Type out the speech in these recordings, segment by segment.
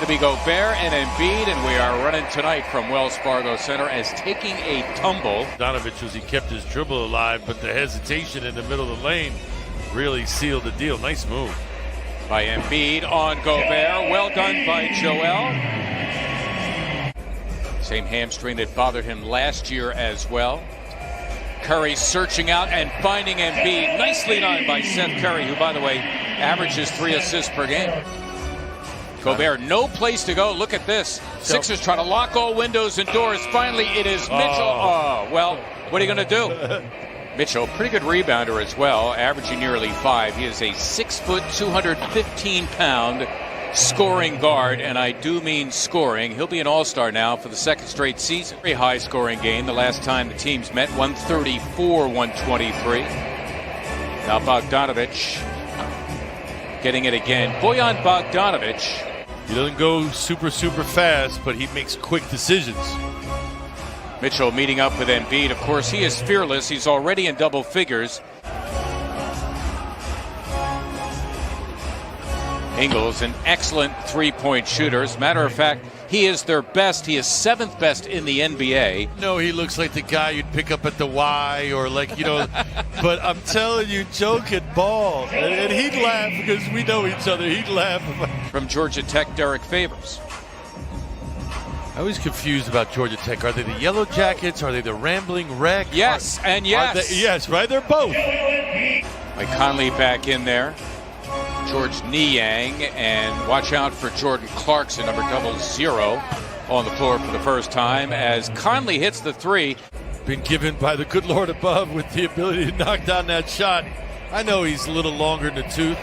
to be Gobert and Embiid, and we are running tonight from Wells Fargo Center as taking a tumble. Donovich, as he kept his dribble alive, but the hesitation in the middle of the lane really sealed the deal. Nice move by Embiid on Gobert. Well done by Joel. Same hamstring that bothered him last year as well. Curry searching out and finding Embiid. Nicely done by Seth Curry, who, by the way, averages 3 assists per game. Gobert, no place to go. Look at this. Sixers trying to lock all windows and doors. Finally, it is Mitchell. Oh, well, what are you going to do? Mitchell, pretty good rebounder as well, averaging nearly 5. He is a 6 foot, 215-pound scoring guard, and I do mean scoring. He'll be an all-star now for the second straight season. Very high-scoring game. The last time the teams met, 134-123. Now Bogdanovich getting it again. Bojan Bogdanovich. He doesn't go super fast, but he makes quick decisions. Mitchell meeting up with Embiid. Of course, he is fearless. He's already in double figures. Ingles, an excellent three-point shooter. As a matter of fact, he is their best. He is 7th best in the NBA. No, he looks like the guy you'd pick up at the Y or like, but I'm telling you, Joe can ball. And he'd laugh because we know each other. He'd laugh. From Georgia Tech, Derek Favors. I was confused about Georgia Tech. Are they the Yellow Jackets? Are they the Rambling Wreck? Yes, and yes. Yes, right? They're both. Mike Conley back in there. George Niang, and watch out for Jordan Clarkson, number 00, on the floor for the first time as Conley hits the 3. Been given by the good Lord above with the ability to knock down that shot. I know he's a little longer in the tooth,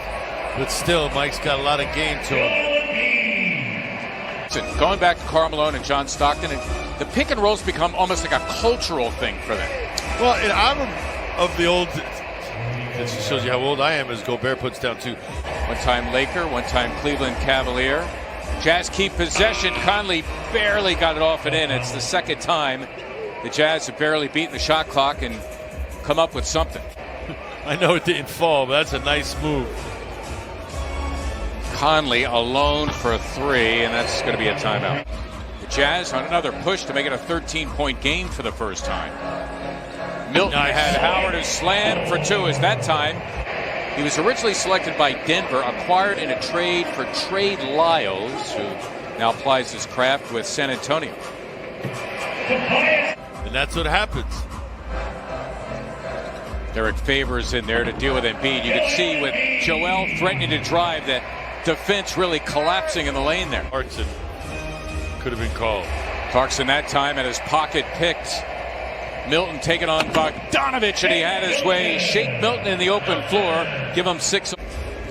but still, Mike's got a lot of game to him. So going back to Karl Malone and John Stockton, and the pick and rolls become almost like a cultural thing for them. Well, and I'm of the old. It shows you how old I am as Gobert puts down 2. One-time Laker, one-time Cleveland Cavalier. Jazz keep possession. Conley barely got it off and in. It's the second time the Jazz have barely beaten the shot clock and come up with something. I know it didn't fall, but that's a nice move. Conley alone for 3, and that's going to be a timeout. The Jazz on another push to make it a 13-point game for the first time. Milton had Howard who slammed for 2 as that time. He was originally selected by Denver, acquired in a trade for Trey Lyles, who now applies his craft with San Antonio. And that's what happens. Derek Favors in there to deal with Embiid. You could see with Joel threatening to drive, that defense really collapsing in the lane there. Clarkson could have been called. Clarkson that time had his pocket picked. Milton taking on Bogdanovich, and he had his way. Shake Milton in the open floor. Give him 6.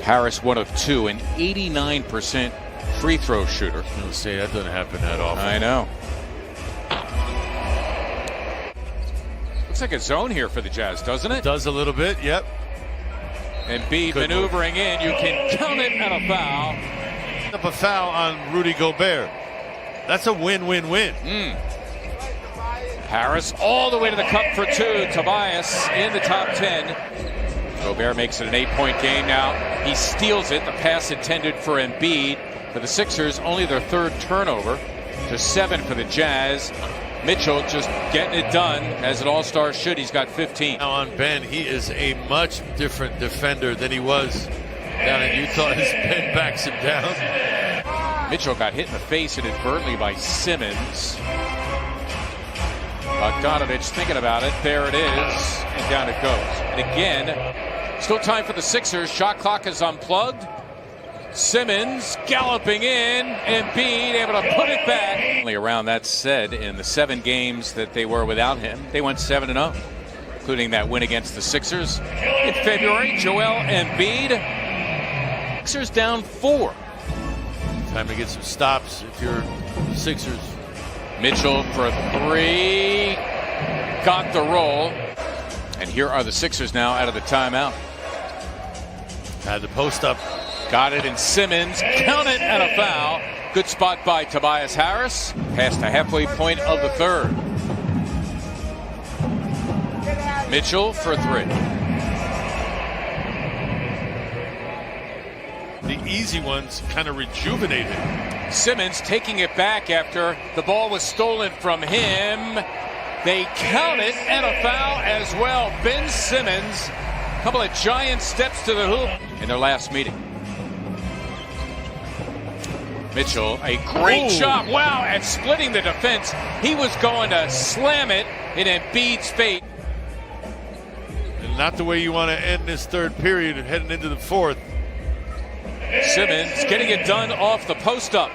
Harris 1 of 2, an 89% free throw shooter. I was going to say, that doesn't happen that often. I know. Looks like a zone here for the Jazz, doesn't it? Does a little bit, yep. Embiid maneuvering in. You can count it at a foul. Up a foul on Rudy Gobert. That's a win-win-win. Harris all the way to the cup for 2. Tobias in the top 10. Gobert makes it an 8-point game now. He steals it. The pass intended for Embiid. For the Sixers, only their 3rd turnover to 7 for the Jazz. Mitchell just getting it done as an all-star should. He's got 15. Now on Ben, he is a much different defender than he was down in Utah as Ben backs him down. Mitchell got hit in the face inadvertently by Simmons. Bogdanovich thinking about it. There it is. And down it goes. And again, still time for the Sixers. Shot clock is unplugged. Simmons galloping in. Embiid able to put it back. Only around that said, in the 7 games that they were without him, they went 7-0, including that win against the Sixers in February. Joel Embiid. Sixers down 4. Time to get some stops if you're the Sixers. Mitchell for 3. Got the roll. And here are the Sixers now out of the timeout. Had the post up. Got it in Simmons. Count it and a foul. Good spot by Tobias Harris. Past the halfway point of the 3rd. Mitchell for 3. The easy ones kind of rejuvenated. Simmons taking it back after the ball was stolen from him. They count it, and a foul as well. Ben Simmons, a couple of giant steps to the hoop in their last meeting. Mitchell, a great shot. Wow, at splitting the defense. He was going to slam it in Embiid's face. And not the way you want to end this third period heading into the fourth. Simmons getting it done off the post-up.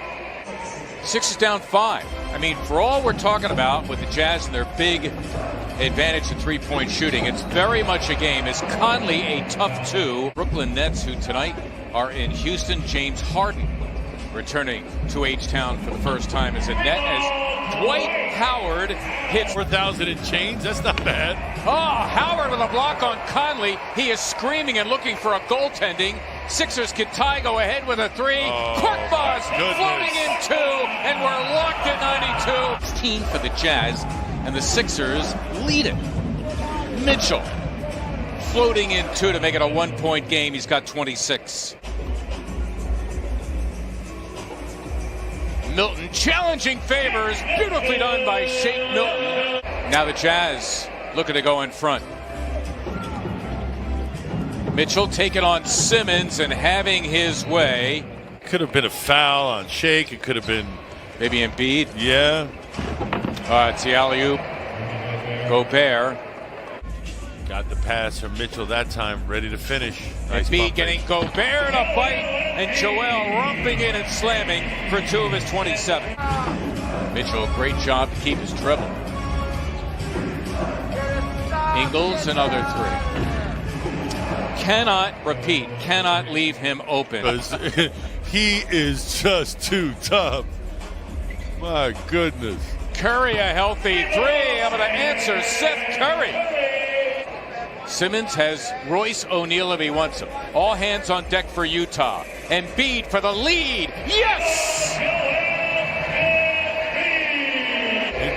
Sixers down 5. I mean, for all we're talking about with the Jazz and their big advantage in three-point shooting, it's very much a game. Is Conley a tough 2? Brooklyn Nets, who tonight are in Houston. James Harden returning to H-Town for the first time as a net, as Dwight Howard hits 4,000 and change. That's not bad. Oh, Howard with a block on Conley. He is screaming and looking for a goaltending. Sixers can tie, go ahead with a 3. Korkmaz floating in 2, and we're locked at 92. 16 for the Jazz, and the Sixers lead it. Mitchell floating in 2 to make it a 1-point game. He's got 26. Milton challenging Favors. Beautifully done by Shake Milton. Now the Jazz looking to go in front. Mitchell taking on Simmons and having his way. Could have been a foul on Shake. It could have been maybe Embiid. Yeah. It's the alley-oop. Gobert. Got the pass from Mitchell that time, ready to finish. Nice Embiid getting Gobert in a fight, and Joel rumping in and slamming for 2 of his 27. Mitchell, great job to keep his dribble. Ingles, another 3. Cannot repeat, cannot leave him open. He is just too tough. My goodness. Curry, a healthy 3. I'm going to answer Seth Curry. Simmons has Royce O'Neal if he wants him. All hands on deck for Utah. Embiid for the lead. Yes!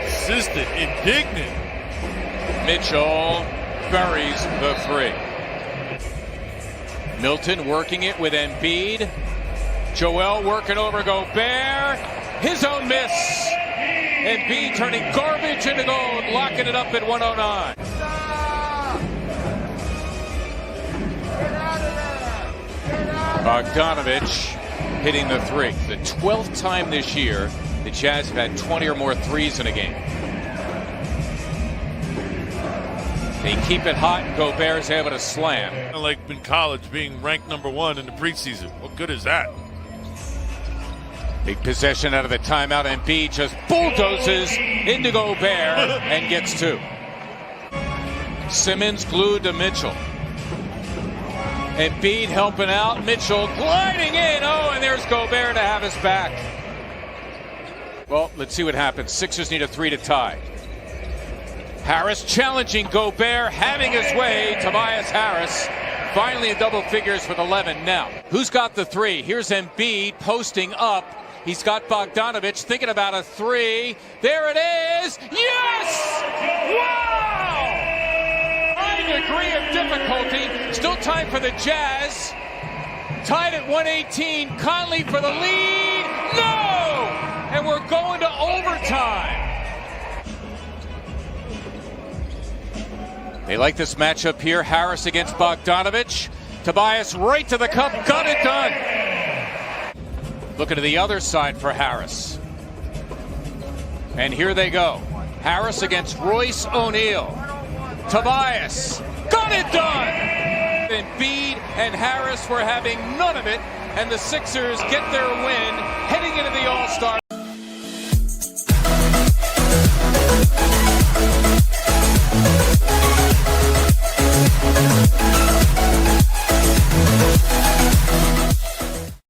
Insistent, indignant. Mitchell buries the 3. Milton working it with Embiid. Joel working over Gobert. His own miss. Embiid turning garbage into gold, locking it up at 109. Bogdanovich hitting the 3. The 12th time this year the Jazz have had 20 or more threes in a game. They keep it hot, and Gobert's able to slam. Like in college, being ranked #1 in the preseason. What good is that? Big possession out of the timeout, and Embiid just bulldozes into Gobert and gets 2. Simmons glued to Mitchell. Embiid helping out. Mitchell gliding in. Oh, and there's Gobert to have his back. Well, let's see what happens. Sixers need a 3 to tie. Harris challenging Gobert, having his way. Tobias Harris finally in double figures with 11. Now, who's got the 3? Here's Embiid posting up. He's got Bogdanovich thinking about a 3. There it is. Yes! Wow! High degree of difficulty. Still time for the Jazz. Tied at 118. Conley for the lead. No! And we're going to overtime. They like this matchup here. Harris against Bogdanovich. Tobias right to the cup. Got it done. Looking to the other side for Harris. And here they go. Harris against Royce O'Neal. Tobias. Got it done. Embiid and Harris were having none of it. And the Sixers get their win heading into the All-Star